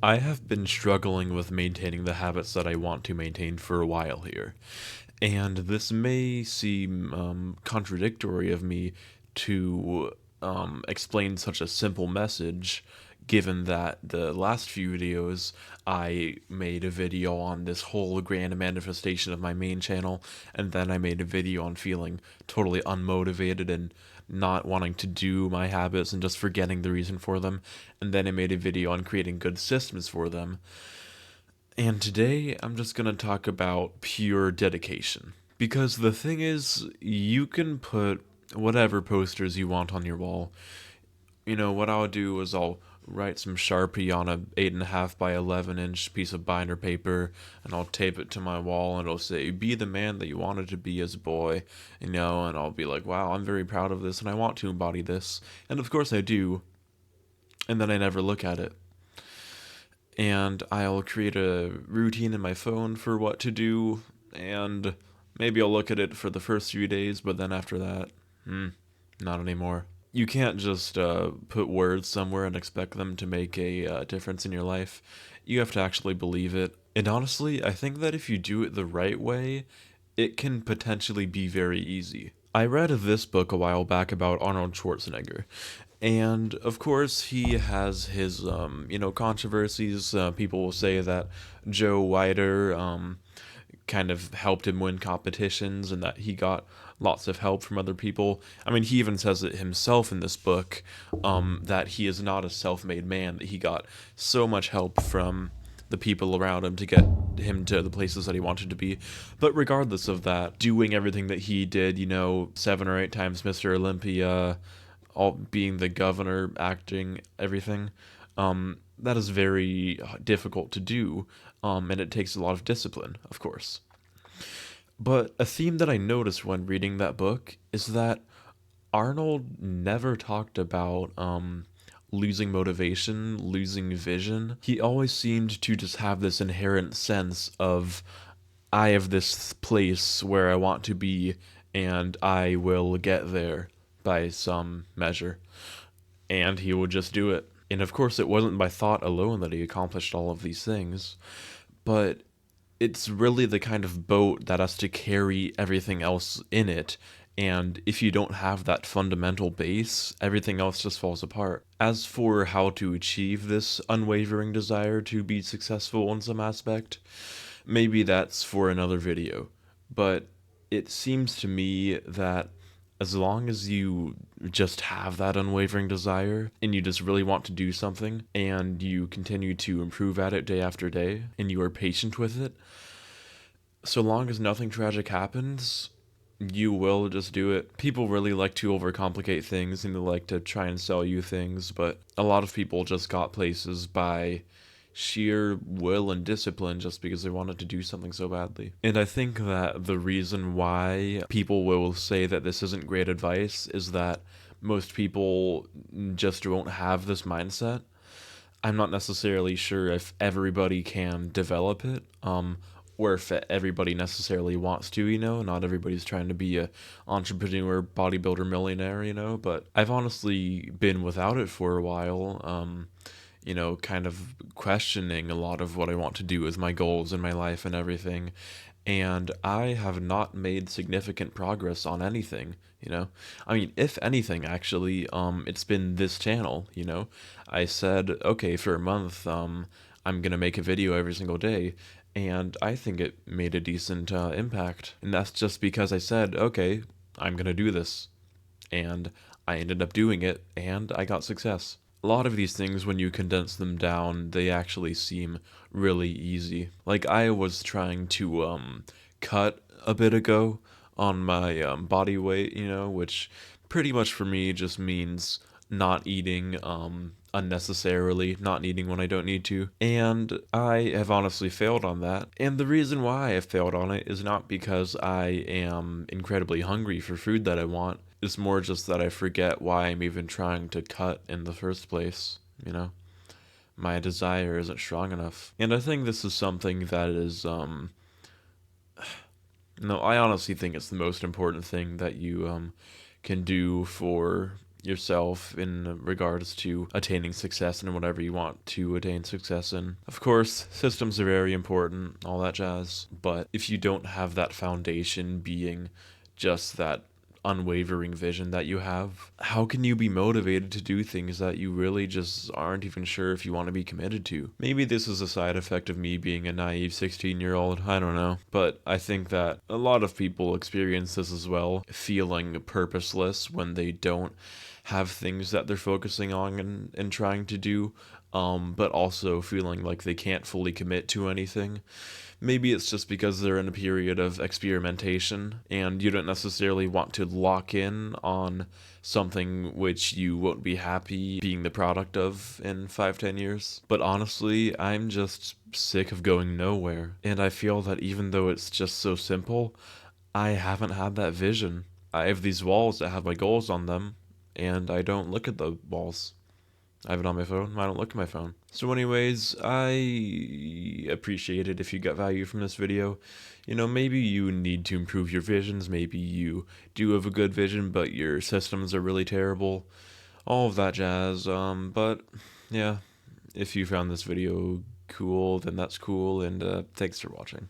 I have been struggling with maintaining the habits that I want to maintain for a while here. And this may seem contradictory of me to explain such a simple message, given that the last few videos I made a video on this whole grand manifestation of my main channel, and then I made a video on feeling totally unmotivated and not wanting to do my habits and just forgetting the reason for them, and then I made a video on creating good systems for them. And today I'm just going to talk about pure dedication. Because the thing is, you can put whatever posters you want on your wall. You know, what I'll do is I'll write some Sharpie on a 8.5 by 11-inch piece of binder paper, and I'll tape it to my wall, and it'll say, "Be the man that you wanted to be as a boy," and I'll be like, "Wow, I'm very proud of this, and I want to embody this," and of course I do, and then I never look at it. And I'll create a routine in my phone for what to do, and maybe I'll look at it for the first few days, but then after that, not anymore. You can't just put words somewhere and expect them to make a difference in your life. You have to actually believe it. And honestly, I think that if you do it the right way, it can potentially be very easy. I read this book a while back about Arnold Schwarzenegger, and of course he has his controversies. People will say that Joe Weider kind of helped him win competitions and that he got lots of help from other people. I mean, he even says it himself in this book, that he is not a self-made man, that he got so much help from the people around him to get him to the places that he wanted to be. But regardless of that, doing everything that he did, 7 or 8 times Mr. Olympia, all being the governor, acting, everything, that is very difficult to do, and it takes a lot of discipline, of course. But a theme that I noticed when reading that book is that Arnold never talked about losing motivation, losing vision. He always seemed to just have this inherent sense of, I have this place where I want to be, and I will get there by some measure. And he would just do it. And of course, it wasn't by thought alone that he accomplished all of these things, but it's really the kind of boat that has to carry everything else in it. And if you don't have that fundamental base, everything else just falls apart. As for how to achieve this unwavering desire to be successful in some aspect, maybe that's for another video. But it seems to me that as long as you just have that unwavering desire and you just really want to do something and you continue to improve at it day after day and you are patient with it, so long as nothing tragic happens, you will just do it. People really like to overcomplicate things and they like to try and sell you things, but a lot of people just got places by sheer will and discipline just because they wanted to do something so badly. And I think that the reason why people will say that this isn't great advice is that most people just won't have this mindset. I'm not necessarily sure if everybody can develop it, or if everybody necessarily wants to, not everybody's trying to be a entrepreneur, bodybuilder, millionaire, but I've honestly been without it for a while, kind of questioning a lot of what I want to do as my goals in my life and everything. And I have not made significant progress on anything. I mean, if anything, actually, it's been this channel. I said, okay, for a month, I'm gonna make a video every single day, and I think it made a decent impact. And that's just because I said, okay, I'm gonna do this, and I ended up doing it, and I got success. A lot of these things, when you condense them down, they actually seem really easy. Like, I was trying to cut a bit ago on my body weight, which pretty much for me just means not eating unnecessarily, not eating when I don't need to. And I have honestly failed on that. And the reason why I failed on it is not because I am incredibly hungry for food that I want. It's more just that I forget why I'm even trying to cut in the first place. My desire isn't strong enough. And I think this is something that is, no, I honestly think it's the most important thing that you can do for yourself in regards to attaining success in whatever you want to attain success in. Of course, systems are very important, all that jazz, but if you don't have that foundation being just that unwavering vision that you have, how can you be motivated to do things that you really just aren't even sure if you want to be committed to? Maybe this is a side effect of me being a naive 16-year-old, I don't know. But I think that a lot of people experience this as well, feeling purposeless when they don't have things that they're focusing on and trying to do, but also feeling like they can't fully commit to anything. Maybe it's just because they're in a period of experimentation and you don't necessarily want to lock in on something which you won't be happy being the product of in 5, 10 years. But honestly, I'm just sick of going nowhere. And I feel that even though it's just so simple, I haven't had that vision. I have these walls that have my goals on them, and I don't look at the walls. I have it on my phone. I don't look at my phone. So anyways, I appreciate it if you got value from this video. You know, maybe you need to improve your visions. Maybe you do have a good vision, but your systems are really terrible. All of that jazz. But yeah, if you found this video cool, then that's cool, and thanks for watching.